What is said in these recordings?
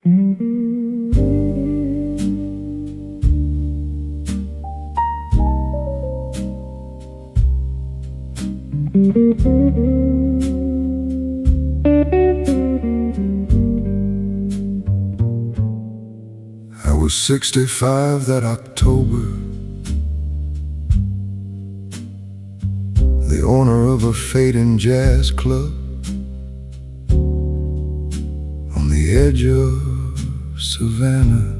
I was 65 that October, the owner of a fading jazz club on the edge of Savannah.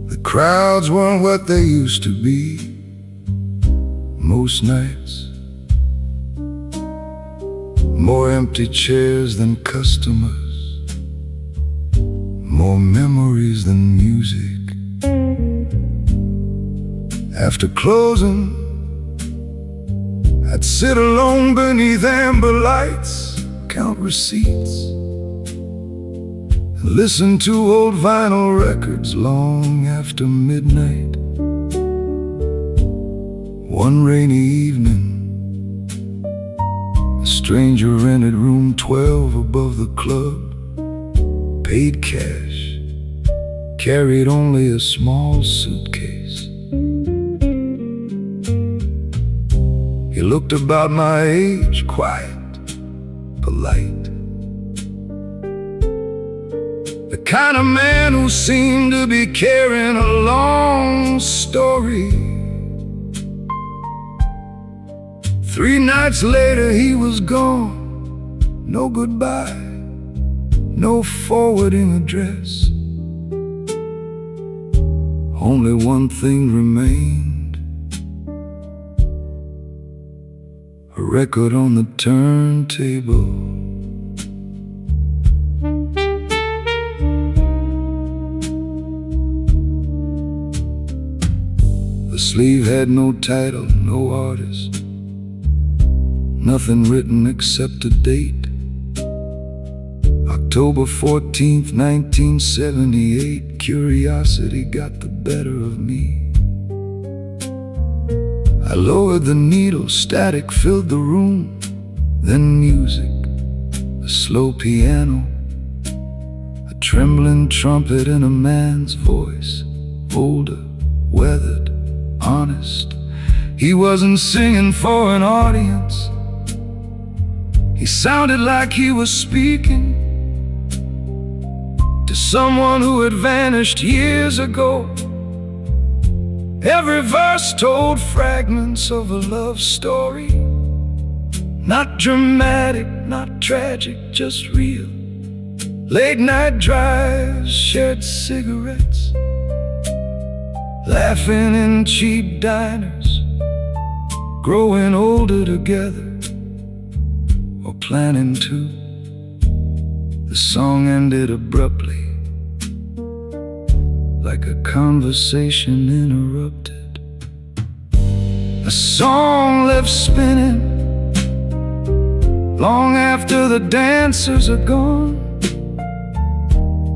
The crowds weren't what they used to be most nights, more empty chairs than customers, more memories than music. After closing, I'd sit alone beneath amber lights, count receipts, and listen to old vinyl records long after midnight. One rainy evening, a stranger rented room 12 above the club, paid cash, carried only a small suitcase. He looked about my age, quiet, polite, the kind of man who seemed to be carrying a long story. 3 nights later he was gone, no goodbye, no forwarding address. Only one thing remained, a record on the turntable. The sleeve had no title, no artist, nothing written except a date. October 14th, 1978. Curiosity got the better of me. I lowered the needle, static filled the room. Then music, a slow piano, a trembling trumpet and a man's voice. Older, weathered, honest. He wasn't singing for an audience. He sounded like he was speaking to someone who had vanished years ago. Every verse told fragments of a love story, not dramatic, not tragic, just real. Late night drives, shared cigarettes, laughing in cheap diners, growing older together, or planning to. The song ended abruptly, like a conversation interrupted. A song left spinning long after the dancers are gone,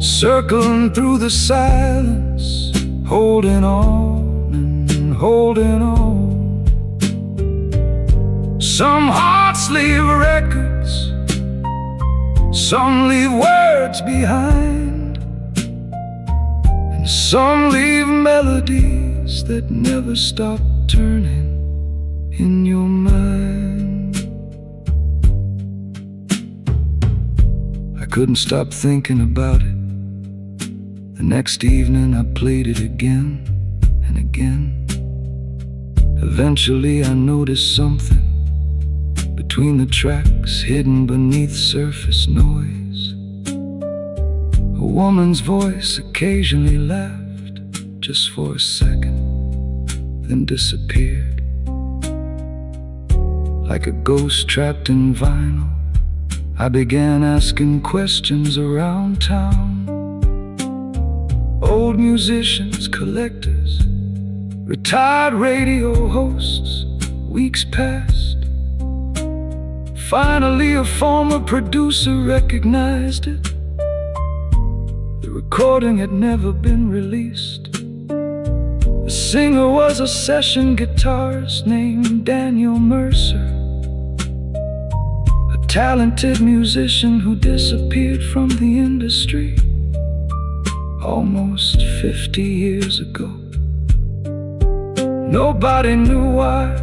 circling through the silence, holding on and holding on. Some hearts leave records, some leave words behind, and some leave melodies that never stop turning in your mind. I couldn't stop thinking about it. The next evening I played it again and again. Eventually I noticed something between the tracks, hidden beneath surface noise. A woman's voice occasionally laughed, just for a second, then disappeared. Like a ghost trapped in vinyl, I began asking questions around town. Old musicians, collectors, retired radio hosts, weeks passed. Finally a former producer recognized it. The recording had never been released. The singer was a session guitarist named Daniel Mercer. A talented musician who disappeared from the industry almost 50 years ago. Nobody knew why,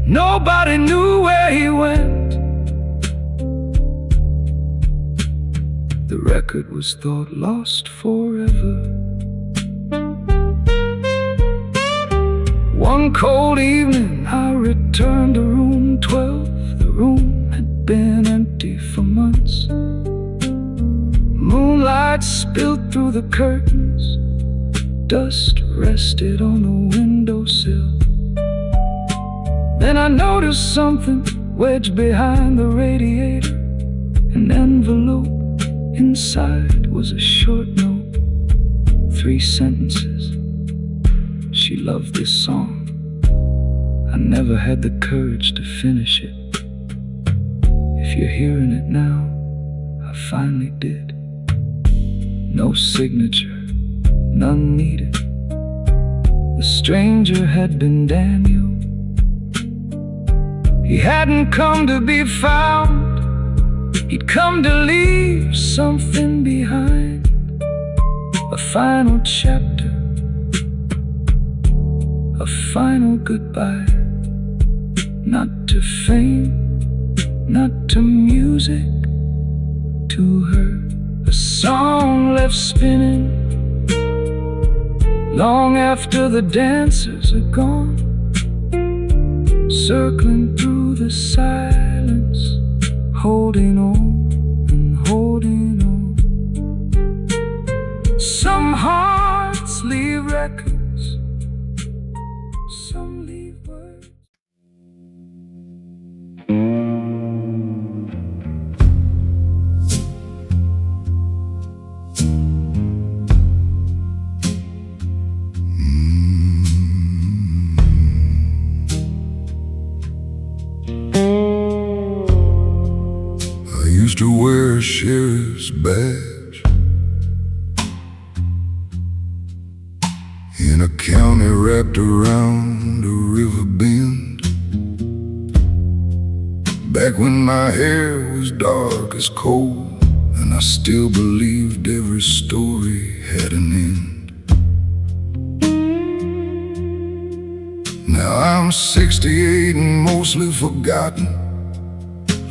nobody knew where he went. The record was thought lost forever. One cold evening I returned to room 12. The room had been empty for months. Moonlight spilled through the curtains. Dust rested on the windowsill. Then I noticed something wedged behind the radiator. An envelope. Inside was a short note, 3 sentences. She loved this song. I never had the courage to finish it. If you're hearing it now, I finally did. No signature, none needed. The stranger had been Daniel. He hadn't come to be found. He'd come to leave something behind. A final chapter, a final goodbye. Not to fame, not to music, to her. A song left spinning long after the dancers are gone, circling through the silence, holding on and holding on. Some hearts leave records, some leave words. Used to wear a sheriff's badge in a county wrapped around a river bend. Back when my hair was dark as coal, and I still believed every story had an end. Now I'm 68 and mostly forgotten,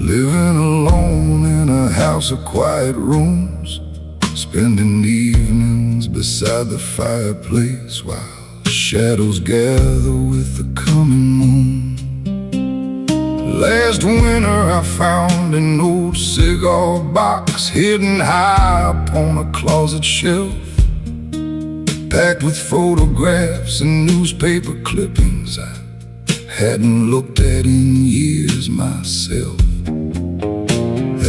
living alone in a house of quiet rooms, spending evenings beside the fireplace while shadows gather with the coming moon. Last winter I found an old cigar box hidden high upon a closet shelf, packed with photographs and newspaper clippings I hadn't looked at in years myself.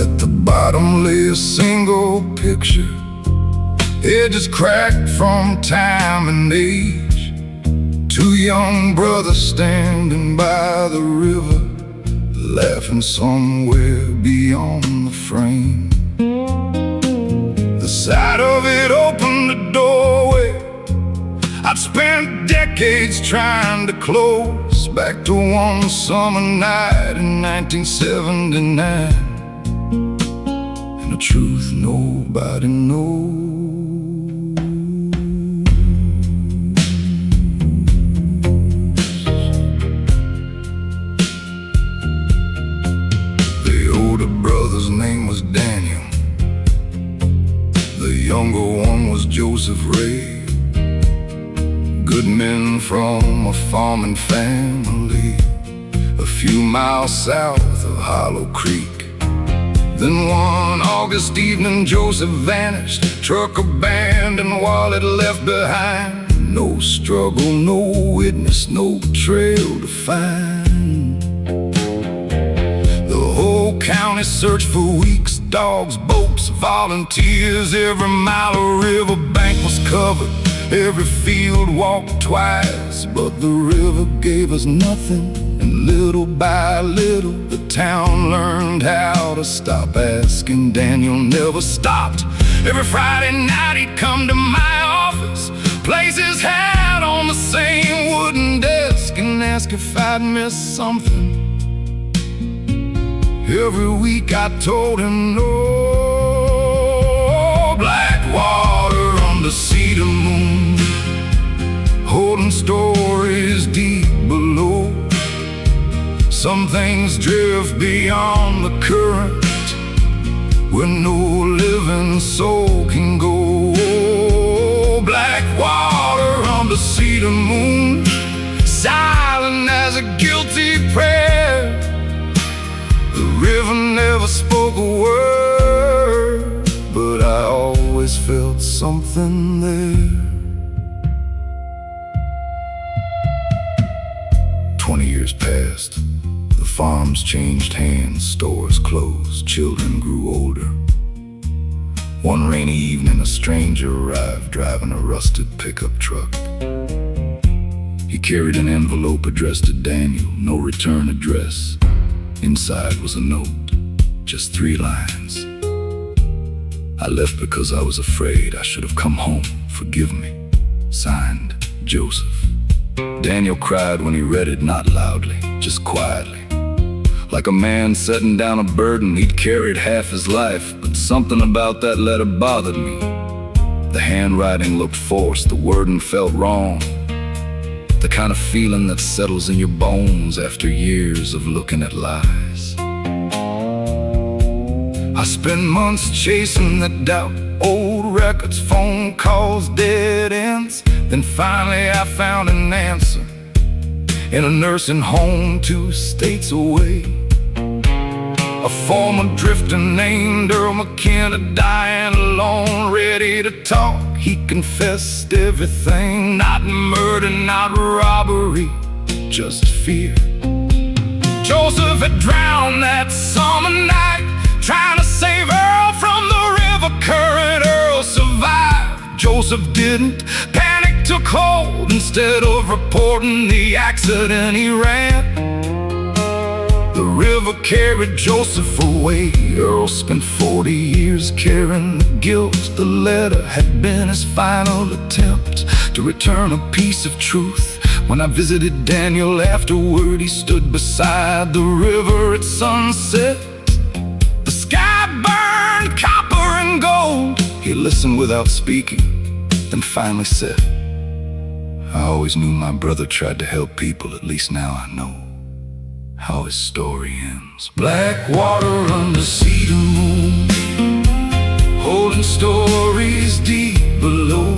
At the bottom lay a single picture, edges cracked from time and age. 2 young brothers standing by the river, laughing somewhere beyond the frame. The sight of it opened the doorway I'd spent decades trying to close, back to one summer night in 1979. The truth nobody knows. The older brother's name was Daniel. The younger one was Joseph Ray. Good men from a farming family a few miles south of Hollow Creek. Then one August evening Joseph vanished, truck abandoned, wallet left behind. No struggle, no witness, no trail to find. The whole county searched for weeks, dogs, boats, volunteers. Every mile of riverbank was covered, every field walked twice. But the river gave us nothing, and little by little the town learned how to stop asking. Daniel never stopped. Every Friday night he'd come to my office, place his hat on the same wooden desk, and ask if I'd missed something. Every week I told him no. Black water on the cedar moon, holding stories deep below. Some things drift beyond the current, where no living soul can go. Black water on the cedar moon, silent as a guilty prayer. The river never spoke a word, but I always felt something there. 20 years passed. The farms changed hands, stores closed, children grew older. One rainy evening, a stranger arrived, driving a rusted pickup truck. He carried an envelope addressed to Daniel, no return address. Inside was a note, just 3 lines. I left because I was afraid. I should have come home. Forgive me. Signed, Joseph. Daniel cried when he read it, not loudly, just quietly. Like a man setting down a burden he'd carried half his life. But something about that letter bothered me. The handwriting looked forced, the wording felt wrong. The kind of feeling that settles in your bones after years of looking at lies. I spent months chasing the doubt, old records, phone calls, dead ends. Then finally I found an answer in a nursing home 2 states away. A former drifter named Earl McKenna, dying alone, ready to talk. He confessed everything, not murder, not robbery, just fear. Joseph had drowned that summer night, trying to save Earl from the river current. Earl survived, Joseph didn't. Panic took hold. Instead of reporting the accident, he ran. The river carried Joseph away. Earl spent 40 years carrying the guilt. The letter had been his final attempt to return a piece of truth. When I visited Daniel afterward, he stood beside the river at sunset. The sky burned copper and gold. He listened without speaking, then finally said, I always knew my brother tried to help people. At least now I know how his story ends. Black water under cedar moon, holding stories deep below.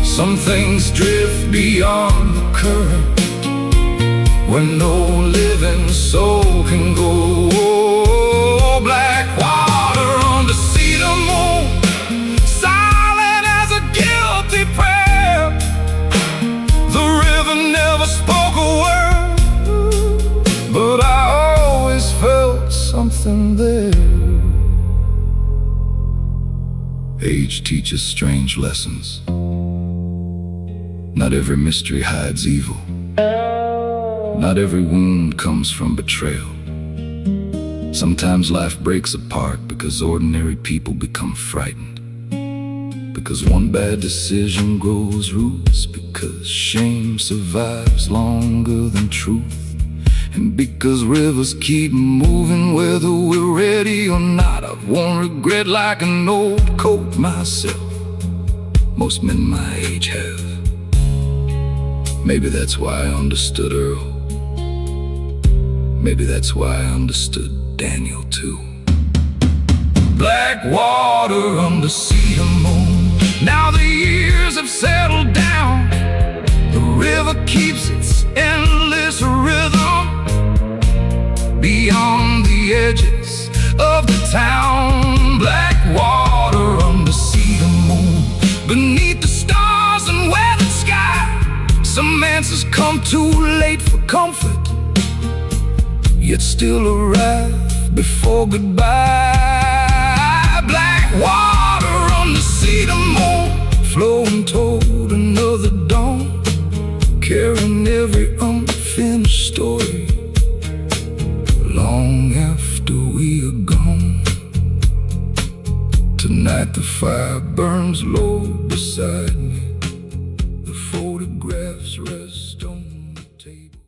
Some things drift beyond the current, where no living soul can go. Black water on the cedar moon, silent as a guilty prayer. The river never spoke a word, but I always felt something there. Age teaches strange lessons. Not every mystery hides evil. Not every wound comes from betrayal. Sometimes life breaks apart because ordinary people become frightened. Because one bad decision grows roots. Because shame survives longer than truth. And because rivers keep moving whether we're ready or not. I've worn regret like an old coat myself. Most men my age have. Maybe that's why I understood Earl. Maybe that's why I understood Daniel too. Black water under cedar moon. Now the years have settled down. The river keeps its endless rhythm beyond the edges of the town. Black water under cedar moon, beneath the stars and weathered sky. Some answers come too late for comfort, yet still arrive before goodbye. Black water on the cedar moon, flowing toward another dawn, carrying every unfinished story. Long after we are gone, tonight the fire burns low beside me. The photographs rest on the table.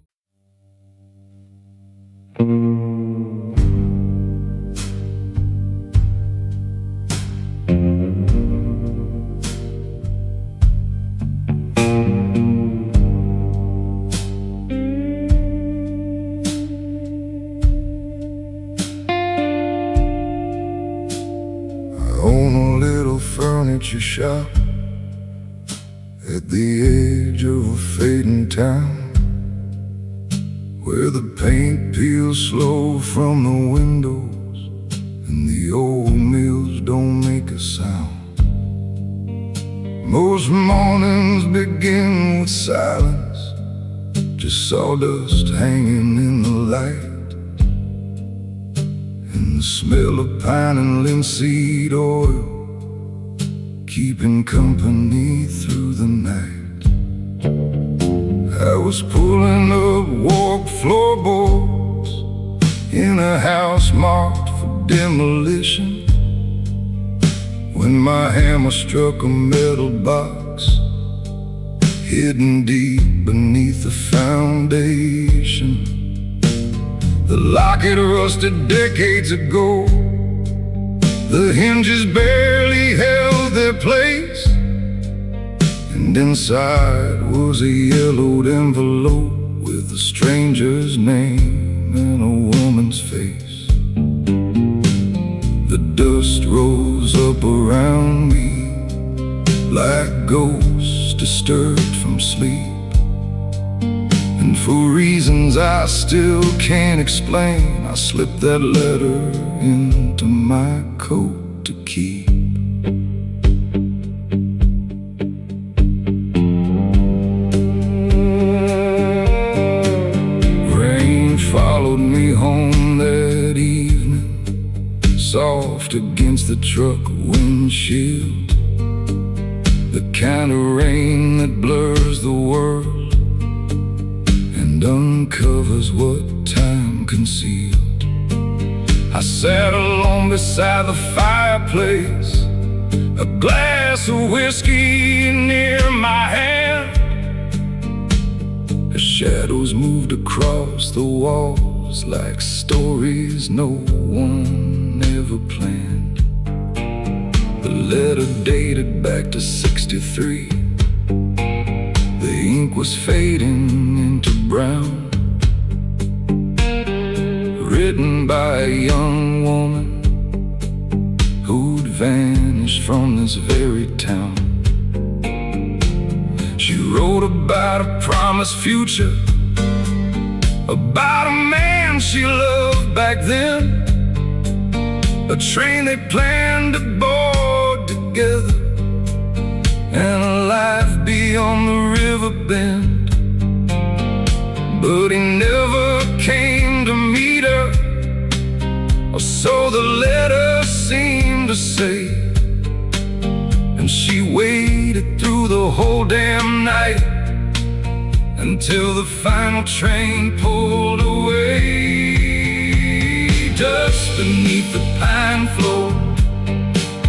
furniture shop at the edge of a fading town, where the paint peels slow from the windows and the old mills don't make a sound. Most mornings begin with silence, just sawdust hanging in the light, and the smell of pine and linseed oil keeping company through the night. I was pulling up walk floorboards in a house marked for demolition when my hammer struck a metal box hidden deep beneath the foundation. The locket rusted decades ago, the hinges barely held their place, and inside was a yellowed envelope with a stranger's name and a woman's face. The dust rose up around me like ghosts disturbed from sleep, and for reasons I still can't explain, I slipped that letter into my coat to keep. Rain followed me home that evening, soft against the truck windshield, the kind of rain that blurs the world and uncovers what time concealed. I sat alone beside the fireplace, a glass of whiskey near my hand. The shadows moved across the walls like stories no one ever planned. The letter dated back to '63. The ink was fading into brown, written by a young woman who'd vanished from this very town. She wrote about a promised future, about a man she loved back then, a train they planned to board together, and a life beyond the river bend. But he never came to meet her, or so the letter seemed to say. And she waited through the whole damn night until the final train pulled away. Dust beneath the pine floor,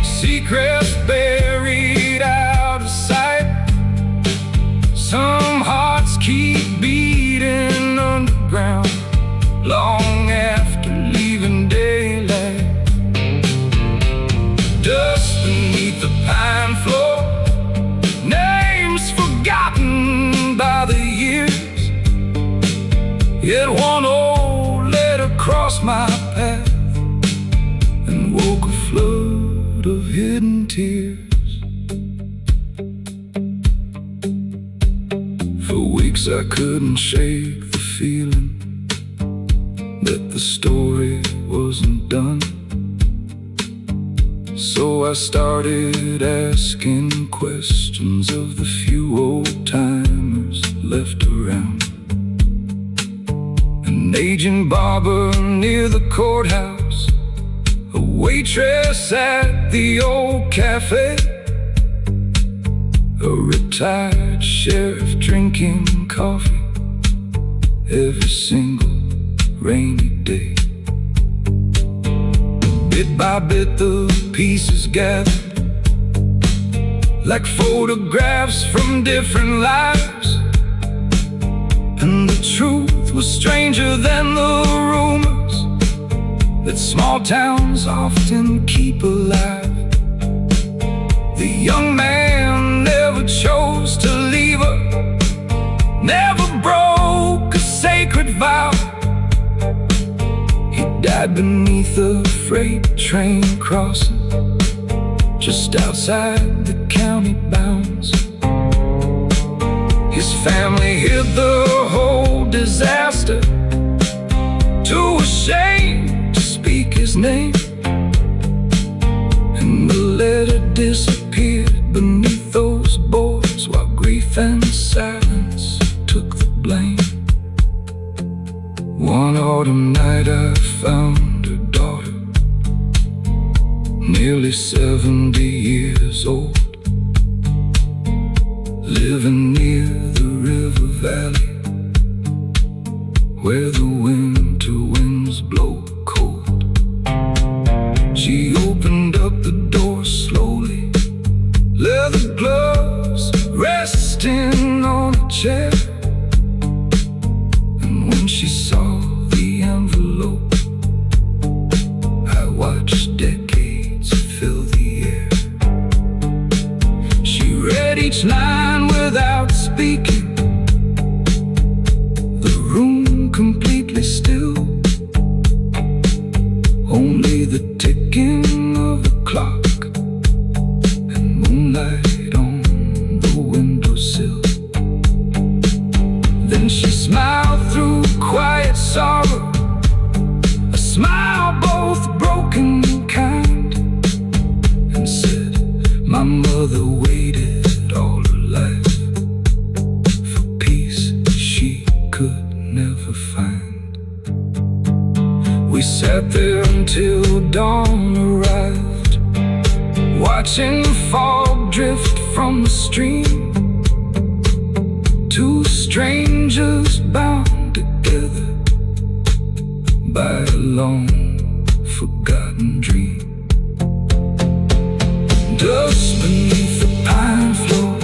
secrets buried out of sight. Some hearts keep beating underground long after leaving daylight. Dust beneath the pine floor, names forgotten by the years, yet one old letter crossed my path and woke a flood of hidden tears. For weeks I couldn't shake the feeling that the story wasn't done. So I started asking questions of the few old timers left around. An aging barber near the courthouse, a waitress at the old cafe, a retired sheriff drinking coffee every single rainy day. Bit by bit the pieces gathered, like photographs from different lives, and the truth was stranger than the rumors that small towns often keep alive. The young man never chose to leave her, never broke a sacred vow. He died beneath a freight train crossing just outside the county bounds. His family hid the whole disaster, too ashamed to speak his name. And the letter disappeared beneath those boards, while grief and silence took the blame. One autumn night I found her daughter, nearly 70 years old, living near the river valley, where the winter winds blow cold. She opened up the door slowly, leather gloves resting on a chair. And when she saw the envelope, I watched decades fill the air. She read each line without speaking, the room completely still, only the ticking of a clock and moonlight on the windowsill. Then she smiled through quiet sorrow, a smile both broken and kind, and said, my mother waited all her life for peace she could never find. We sat there until dawn arrived, watching the fog drift from the stream. Two strangers bound together by a long forgotten dream. Dust beneath the pine floor,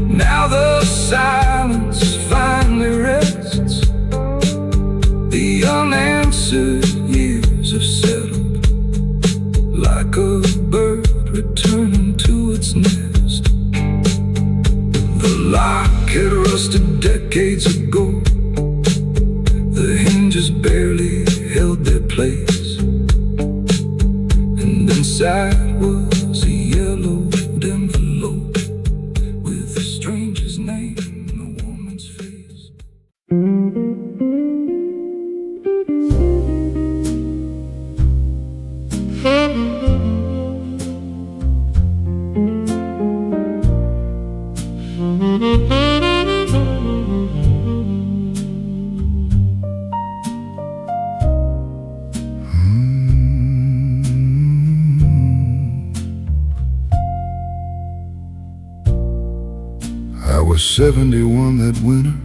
now the silence finally rests. The unanswered years have settled, like a bird returning to its nest. The lock had rusted decades ago, the hinges barely held their place, and inside was a yellowed envelope with a stranger's name and a woman's face. I was 71 that winter,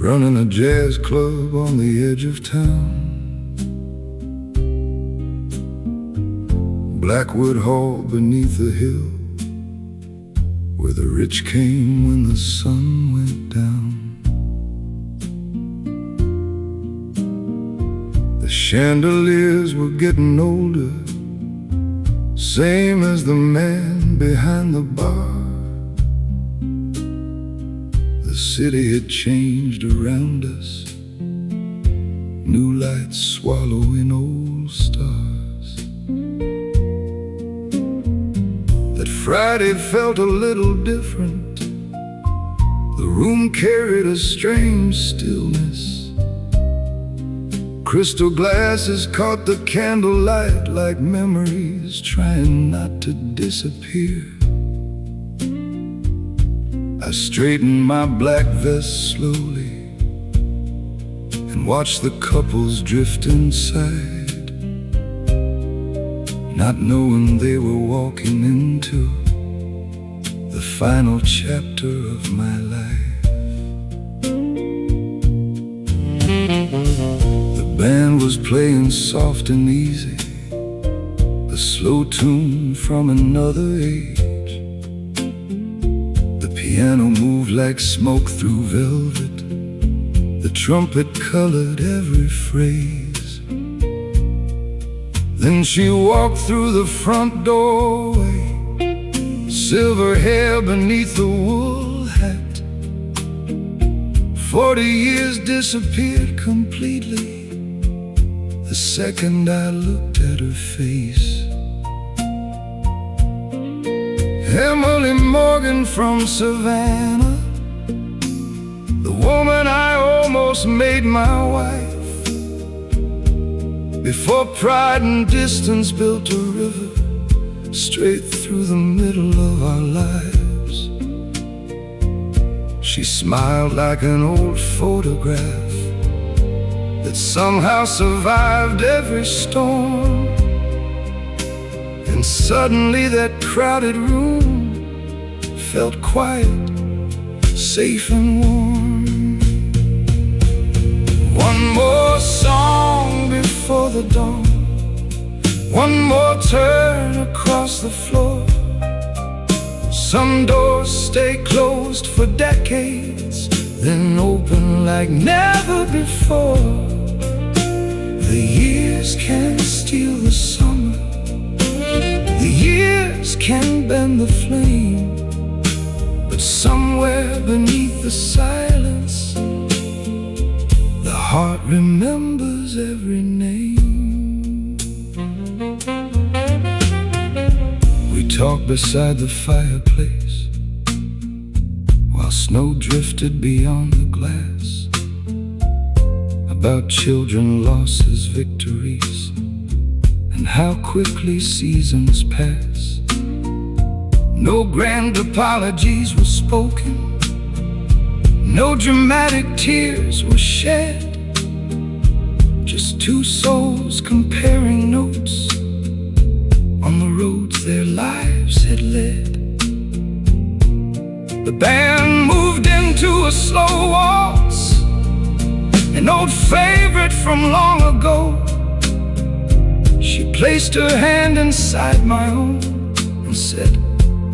running a jazz club on the edge of town. Blackwood Hall beneath the hill, where the rich came when the sun went down. The chandeliers were getting older, same as the man behind the bar. The city had changed around us, new lights swallowing old stars. That Friday felt a little different, the room carried a strange stillness. Crystal glasses caught the candlelight like memories trying not to disappear. I straightened my black vest slowly and watched the couples drift inside, not knowing they were walking into the final chapter of my life. The band was playing soft and easy, a slow tune from another age. The piano moved like smoke through velvet, the trumpet colored every phrase. Then she walked through the front doorway, silver hair beneath a wool hat. 40 years disappeared completely the second I looked at her face. Emily Morgan from Savannah, the woman I almost made my wife, before pride and distance built a river straight through the middle of our lives. She smiled like an old photograph that somehow survived every storm. And suddenly that crowded room felt quiet, safe and warm. One more song before the dawn, one more turn across the floor. Some doors stay closed for decades, then open like never before. The years can steal the summer, the years can bend the flame, but somewhere beneath the silence, the heart remembers every name. We talked beside the fireplace while snow drifted beyond the glass, about children, losses, victories, and how quickly seasons pass. No grand apologies were spoken, no dramatic tears were shed, just two souls comparing notes on the roads their lives had led. The band moved into a slow waltz, an old favorite from long ago. She placed her hand inside my own and said,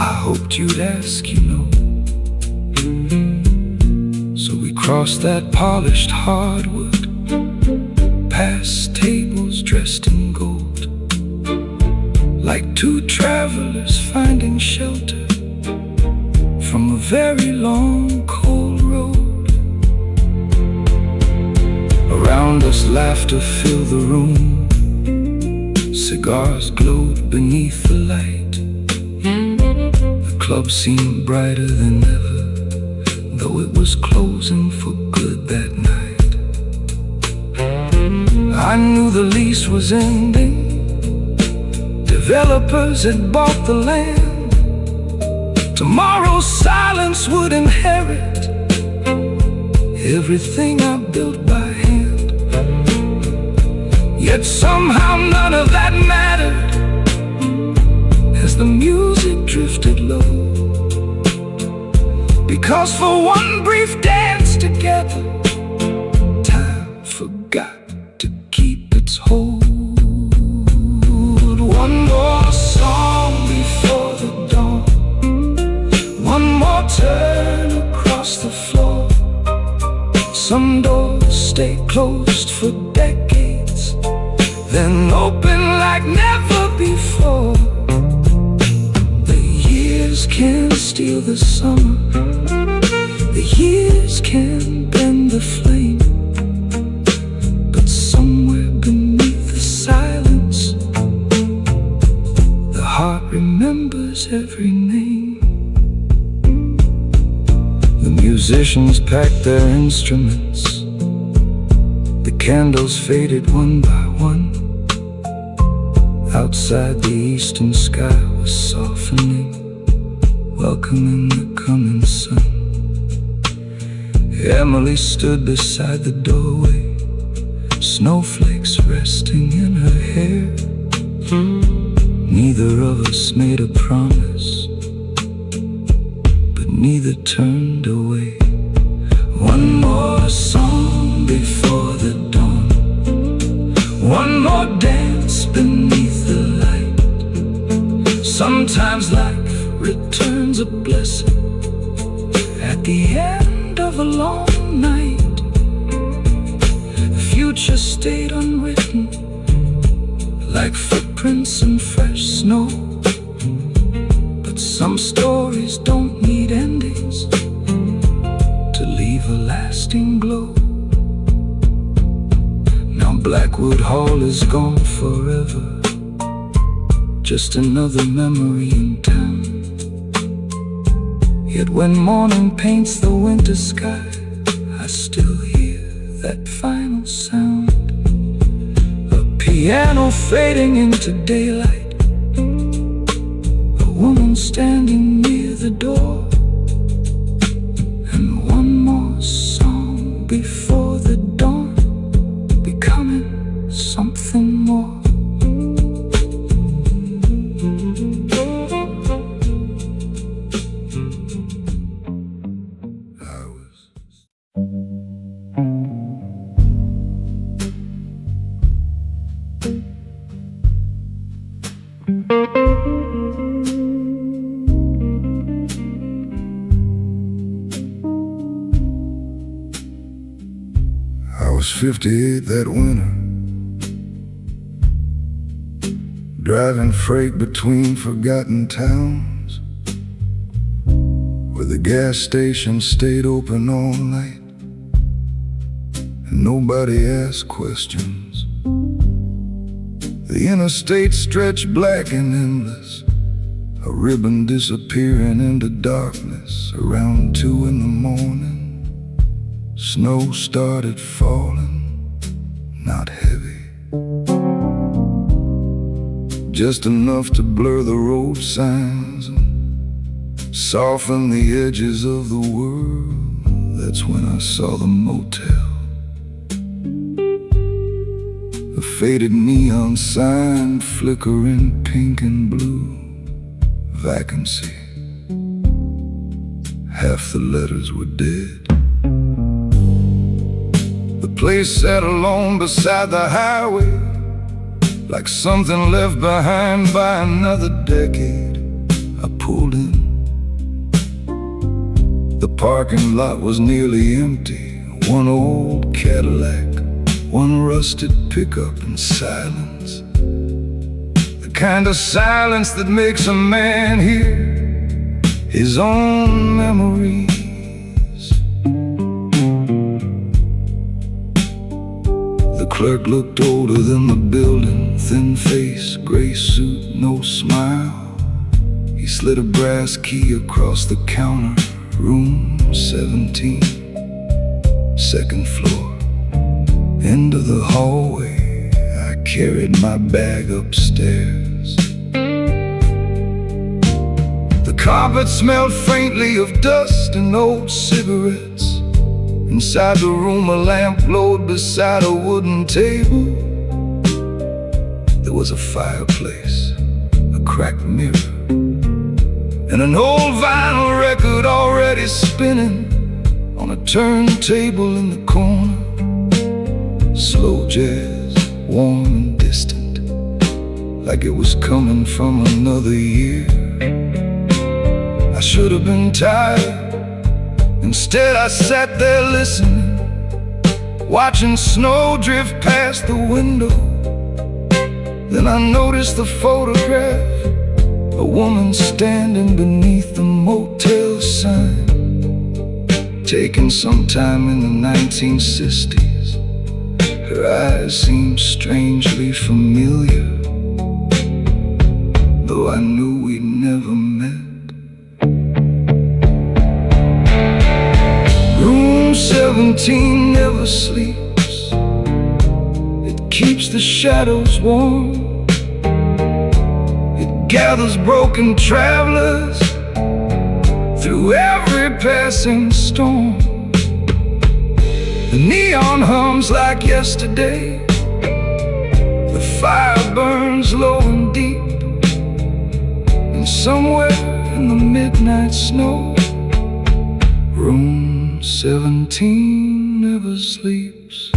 I hoped you'd ask, you know. So we crossed that polished hardwood, past tables dressed in gold, like two travelers finding shelter from a very long cold road. Around us laughter filled the room, cigars glowed beneath the light. The club seemed brighter than ever, though it was closing for good that night. I knew the lease was ending, developers had bought the land. Tomorrow's silence would inherit everything I built by hand. Yet somehow none of that mattered as the music drifted low, because for one brief dance together, time forgot to keep its hold. One more song before the dawn, one more turn across the floor. Some doors stay closed for decades, then open like never before. The years can steal the summer, the years can bend the flame, but somewhere beneath the silence, the heart remembers every name. The musicians packed their instruments, the candles faded one by one. Outside the eastern sky was softening, welcoming the coming sun. Emily stood beside the doorway, snowflakes resting in her hair. Neither of us made a promise, but neither turned away. One more song before the dawn, one more dance beneath the light. Sometimes life returns a blessing at the end of a long night. The future stayed unwritten, like footprints in fresh snow. But some stories don't need endings to leave a lasting glow. Now Blackwood Hall is gone forever, just another memory in town. Yet when morning paints the winter sky, I still hear that final sound. A piano fading into daylight, a woman standing near the door, and one more song before the dawn, becoming something more. I was 58 that winter, driving freight between forgotten towns, where the gas station stayed open all night and nobody asked questions. The interstate stretched black and endless, a ribbon disappearing into darkness. Around 2 in the morning, snow started falling, not heavy, just enough to blur the road signs and soften the edges of the world. That's when I saw the motel, a faded neon sign flickering pink and blue. Vacancy, half the letters were dead. The place sat alone beside the highway, like something left behind by another decade. I pulled in. The parking lot was nearly empty. One old Cadillac, one rusted pickup, and silence. The kind of silence that makes a man hear his own memories. The clerk looked older than the building, thin face, gray suit, no smile. He slid a brass key across the counter. Room 17, second floor. End of the hallway, I carried my bag upstairs. The carpet smelled faintly of dust and old cigarettes. Inside the room, a lamp glowed beside a wooden table. There was a fireplace, a cracked mirror, and an old vinyl record already spinning on a turntable in the corner. Slow jazz, warm and distant, like it was coming from another year. I should have been tired. Instead I sat there listening, watching snow drift past the window. Then I noticed the photograph, a woman standing beneath the motel sign, taken sometime in the 1960s. Her eyes seemed strangely familiar, though I knew we'd never met. Room 17 never sleeps. It keeps the shadows warm. It gathers broken travelers through every passing storm. The neon hums like yesterday. The fire burns low and deep. And somewhere in the midnight snow, room 17 never sleeps.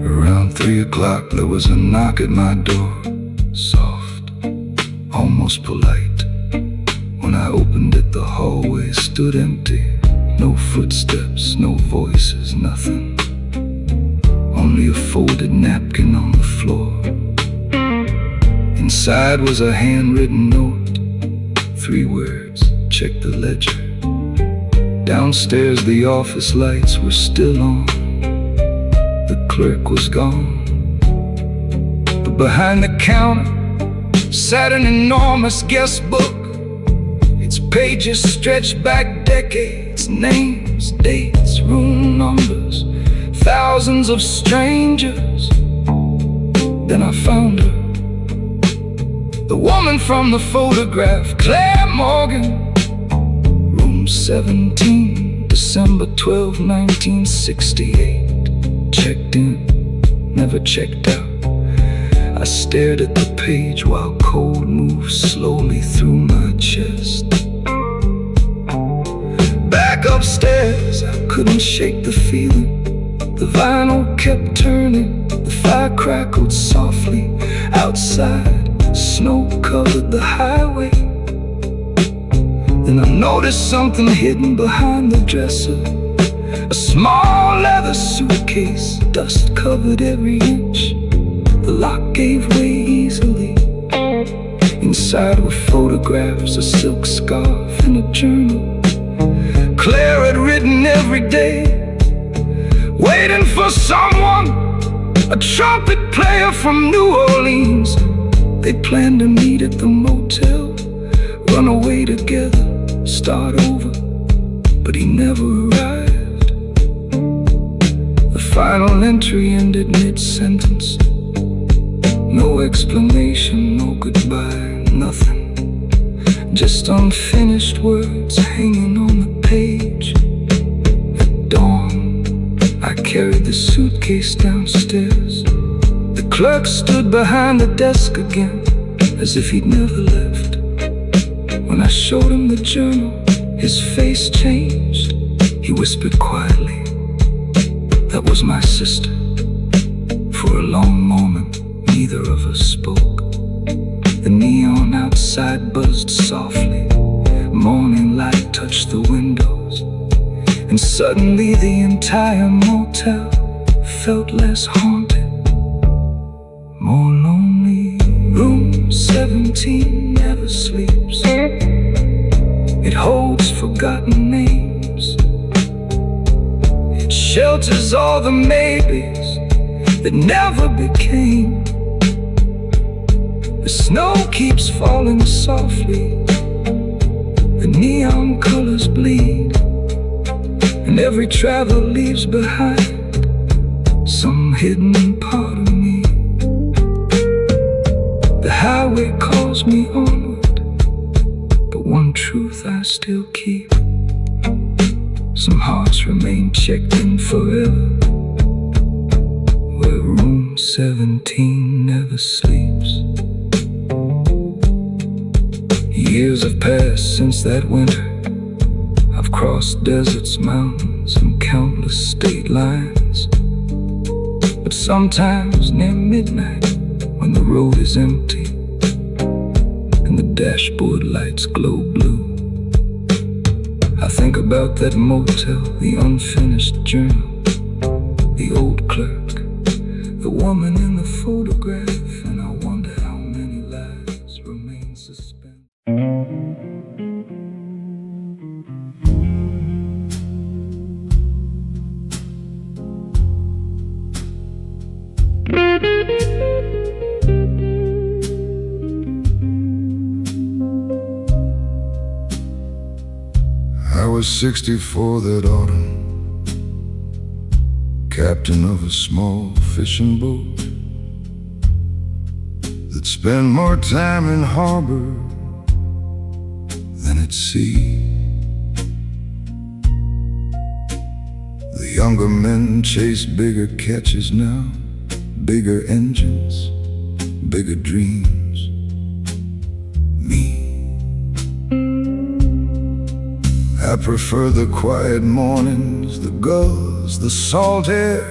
Around 3 o'clock there was a knock at my door, soft, almost polite. When I opened it, the hallway stood empty. No footsteps, no voices, nothing. Only a folded napkin on the floor. Inside was a handwritten note, 3 words, check the ledger. Downstairs the office lights were still on. The clerk was gone. The Behind the counter sat an enormous guest book. Its pages stretched back decades, names, dates, room numbers, thousands of strangers. Then I found her, the woman from the photograph, Claire Morgan. Room 17, December 12, 1968. Checked in, never checked out. I stared at the page while cold moved slowly through my chest. Back upstairs, I couldn't shake the feeling. The vinyl kept turning, the fire crackled softly outside. Snow covered the highway. Then I noticed something hidden behind the dresser. A small leather suitcase, dust covered every inch. The lock gave way easily. Inside were photographs, a silk scarf, and a journal. Claire had written every day, waiting for someone, a trumpet player from New Orleans. They planned to meet at the motel, run away together, start over, but he never arrived. The final entry ended mid-sentence. No explanation, no goodbye, nothing. Just unfinished words hanging on the page. At dawn, I carried the suitcase downstairs. The clerk stood behind the desk again, as if he'd never left. When I showed him the journal, his face changed. He whispered quietly, "That was my sister." For a long moment, neither of us spoke. The neon outside buzzed softly. Morning light touched the windows, and suddenly the entire motel felt less haunted, more lonely. Room 17 never sleeps. It holds forgotten names. It shelters all the maybes that never became. The snow keeps falling softly. The neon colors bleed, and every traveler leaves behind some hidden part of me. The highway calls me onward, but one truth I still keep: some hearts remain checked in forever, where room 17 never sleeps. Years have passed since that winter. I've crossed deserts, mountains, and countless state lines. But sometimes near midnight, when the road is empty and the dashboard lights glow blue, I think about that motel, the unfinished journal, the old clerk, the woman in the photograph, and I wonder how many lives remain suspended. I was 64 that autumn, captain of a small fishing boat that spent more time in harbor than at sea. The younger men chase bigger catches now, bigger engines, bigger dreams. Me, I prefer the quiet mornings, the gulls, the salt air,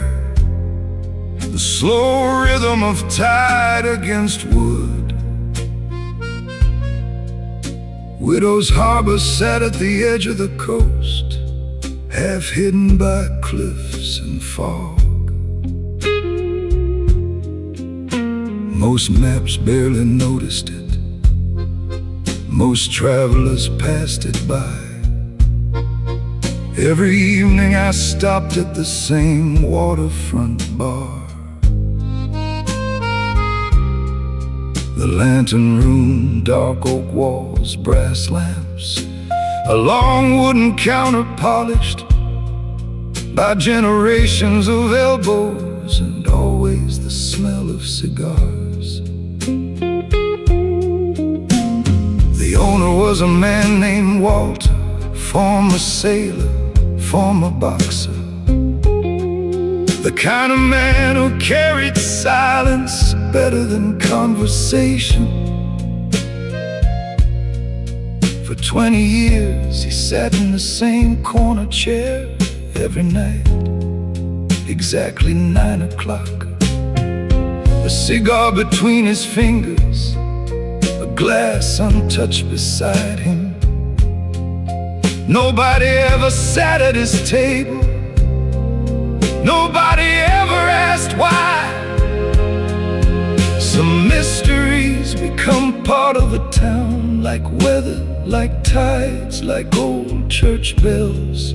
the slow rhythm of tide against wood. Widow's Harbor sat at the edge of the coast, half hidden by cliffs and fog. Most maps barely noticed it. Most travelers passed it by. Every evening I stopped at the same waterfront bar. The lantern room, dark oak walls, brass lamps, a long wooden counter polished by generations of elbows, and always the smell of cigars. The owner was a man named Walter, former sailor, former boxer, the kind of man who carried silence better than conversation. For 20 years he sat in the same corner chair every night, exactly 9 o'clock, a cigar between his fingers, a glass untouched beside him. Nobody ever sat at his table, nobody ever asked why. Some mysteries become part of a town, like weather, like tides, like old church bells.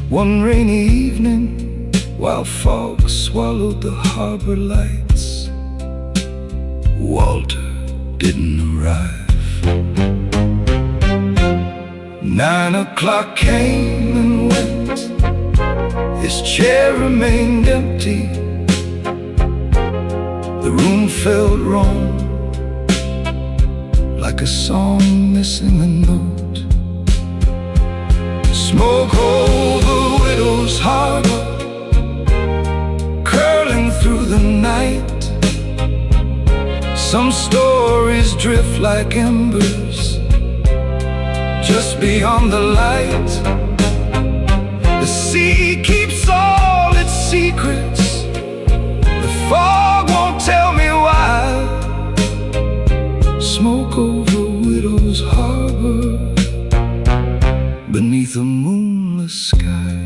One rainy evening, while fog swallowed the harbor lights, Walter didn't arrive. 9 o'clock came and went, his chair remained empty. The room felt wrong, like a song missing a note. Smoke over Widow's Harbor, curling through the night. Some stories drift like embers just beyond the light. The sea keeps all its secrets, the fog won't tell me why. Smoke over Widow's Harbor, beneath a moonless sky.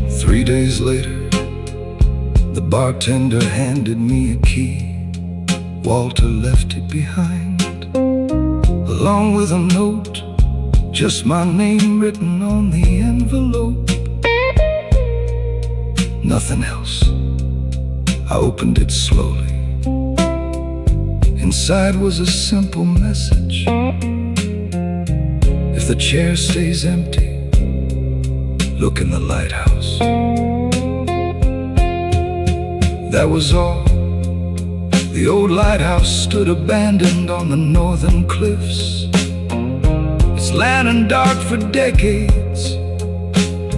3 days later, the bartender handed me a key. Walter left it behind, along with a note, just my name written on the envelope. Nothing else. I opened it slowly. Inside was a simple message: if the chair stays empty, look in the lighthouse. That was all. The old lighthouse stood abandoned on the northern cliffs, its lantern dark for decades.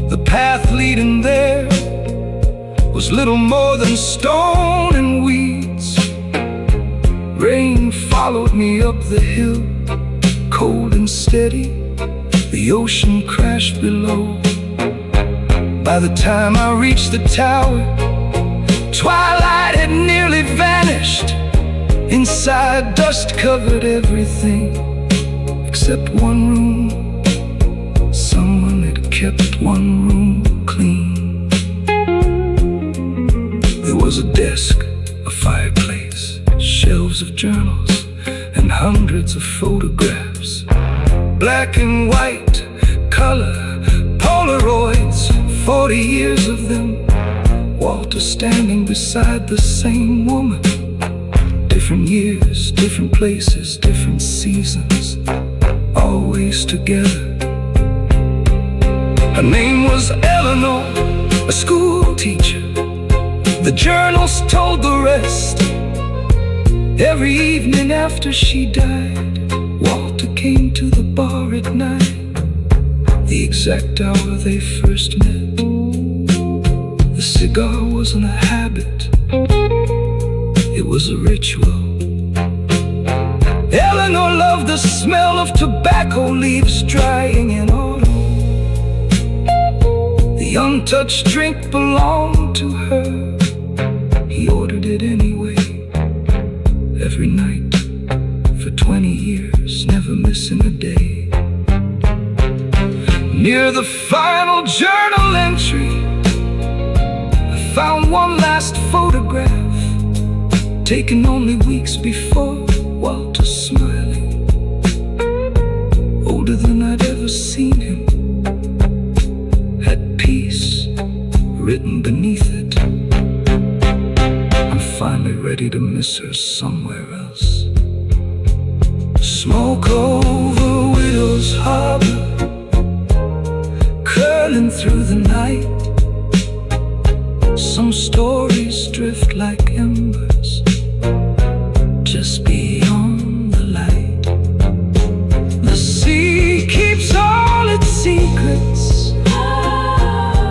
The path leading there was little more than stone and weeds. Rain followed me up the hill, cold and steady. The ocean crashed below. By the time I reached the tower, twilight had nearly vanished. Inside, dust covered everything except one room. Someone had kept one room clean. There was a desk, a fireplace, shelves of journals, and hundreds of photographs. Black and white, color, Polaroids, 40 years of them. Walter standing beside the same woman. Different years, different places, different seasons, always together. Her name was Eleanor, a school teacher. The journals told the rest. Every evening after she died, Walter came to the bar at night, the exact hour they first met. The cigar wasn't a habit, it was a ritual. Eleanor loved the smell of tobacco leaves drying in autumn. The untouched drink belonged to her. He ordered it anyway, every night, for 20 years, never missing a day. Near the final journal entry, I found one last photograph, taken only weeks before. Walter smiling, older than I'd ever seen him, had peace written beneath it. I'm finally ready ready to miss her somewhere else. Smoke over Widow's Harbor, curling through the night. Some stories drift like embers just beyond the light. The sea keeps all its secrets.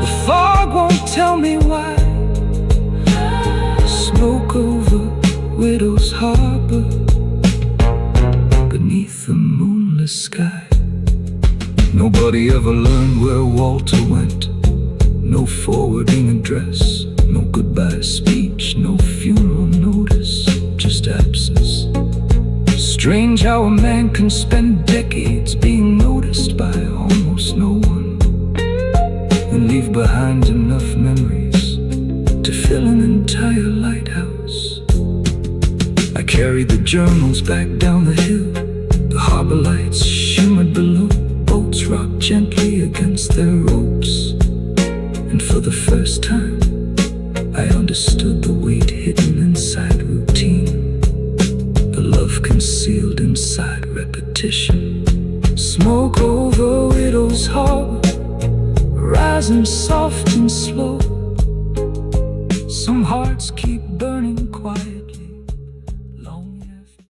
The fog won't tell me why. Smoke over Widow's Harbor, beneath the moonless sky. Nobody ever learned where Walter went. No forwarding address, no goodbye speech, no funeral notice, just absence. Strange how a man can spend decades being noticed by almost no one, and leave behind enough memories to fill an entire lighthouse. I carried the journals back down the hill. The harbor lights shimmered below. Boats rocked gently against their ropes. And for the first time, I understood the weight hidden inside routine, the love concealed inside repetition. Smoke over Widow's Harbor, rising soft and slow. Some hearts keep burning quietly long after.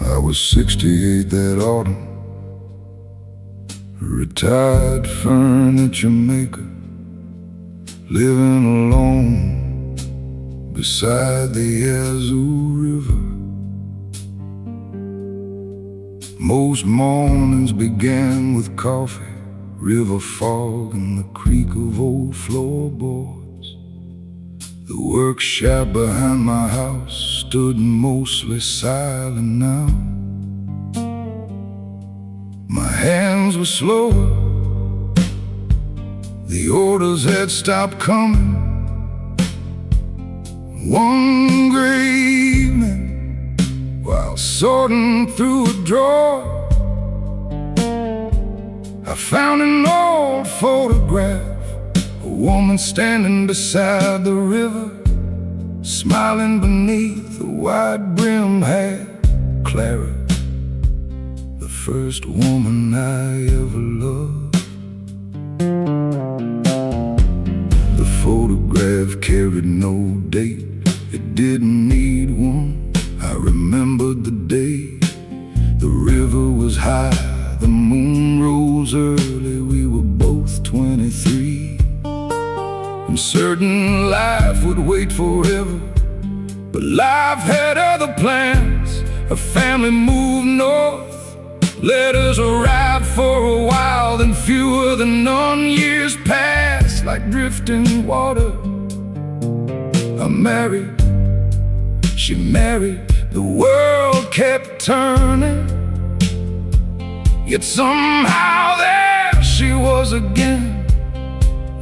I was 68 that autumn, a retired furniture maker, living alone beside the Yazoo River. Most mornings began with coffee, river fog, and the creak of old floorboards. The workshop behind my house stood mostly silent now. My hands were slower, the orders had stopped coming. One gray evening, while sorting through a drawer, I found an old photograph, a woman standing beside the river, smiling beneath a wide-brimmed hat. Clara, the first woman I ever loved. The photograph carried no date, it didn't need one. I remembered the day. The river was high, the moon rose early, we were both 23. And certain life would wait forever, but life had other plans. A family moved north, letters arrived for a while, then fewer than none. Years passed like drifting water. I married, she married, the world kept turning. Yet somehow there she was again,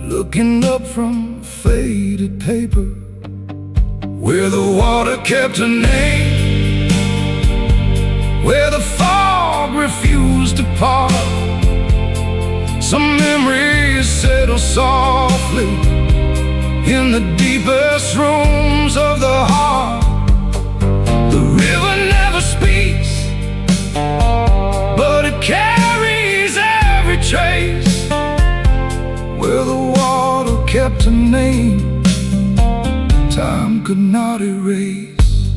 looking up from faded paper, where the water kept her name, where the fog refused to part. Some memories settle softly in the deepest rooms of the heart. The river never speaks, but it carries every trace, where the water kept a name time could not erase.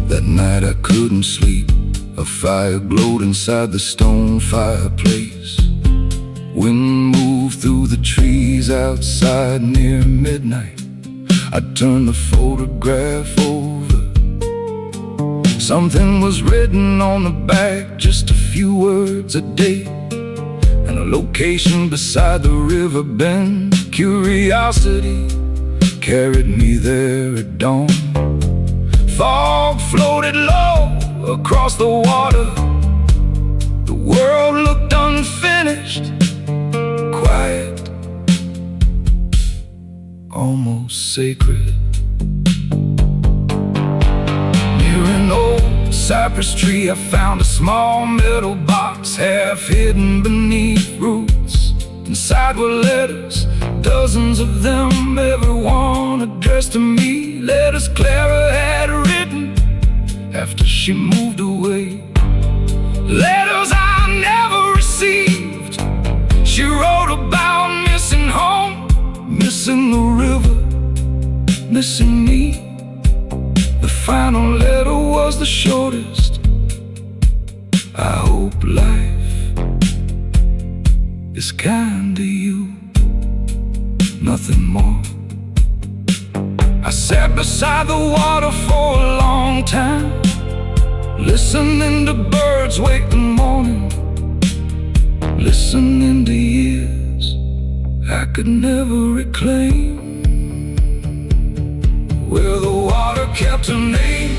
That night I couldn't sleep. A fire glowed inside the stone fireplace. Wind moved through the trees outside near midnight. I turned the photograph over. Something was written on the back, just a few words, a date, and a location beside the river bend. Curiosity carried me there at dawn. Fog floated low across the water. The world looked unfinished, quiet. sacred. Near an old cypress tree I found a small metal box, half hidden beneath roots. Inside were letters, dozens of them, every one addressed to me. Letters Clara had written after she moved away. Letters I never received. She wrote about missing home, missing the river, missing me. The final letter was the shortest. I hope life is kind to you, nothing more. I sat beside the water for a long time, listening to birds wake the morning, listening to years I could never reclaim. Where the water kept her name,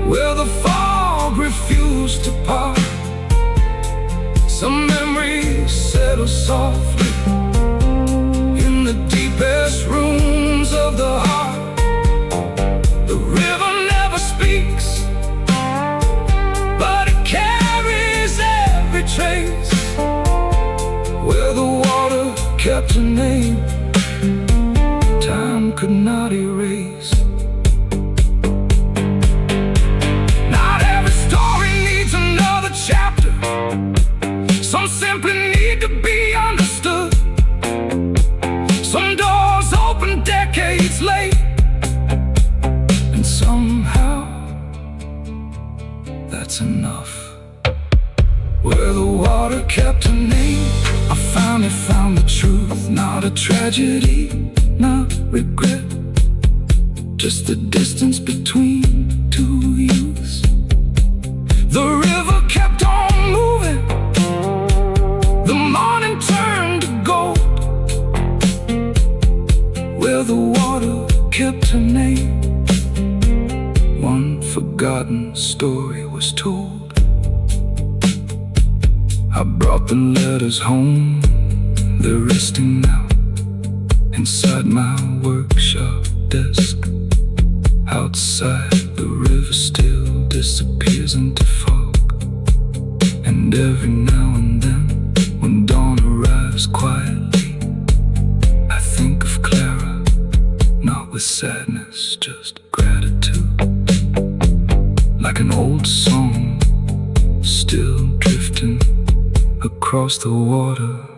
where the fog refused to part. Some memories settle softly in the deepest rooms of the heart. The river never speaks, but it carries every trace. Where the water kept her name, time could not erase. Not every story needs another chapter. Some simply need to be understood. Some doors open decades late, and somehow that's enough. Where the water kept her name, I finally found the truth. Not a tragedy, not regret, just the distance between two youths. The river kept on moving, the morning turned to gold. Where the water kept her name, one forgotten story was told. I brought the letters home, they're resting now inside my workshop desk. Outside, the river still disappears into fog, and every now and then, when dawn arrives quietly, I think of Clara, not with sadness, just gratitude. Like an old song, still drifting across the water.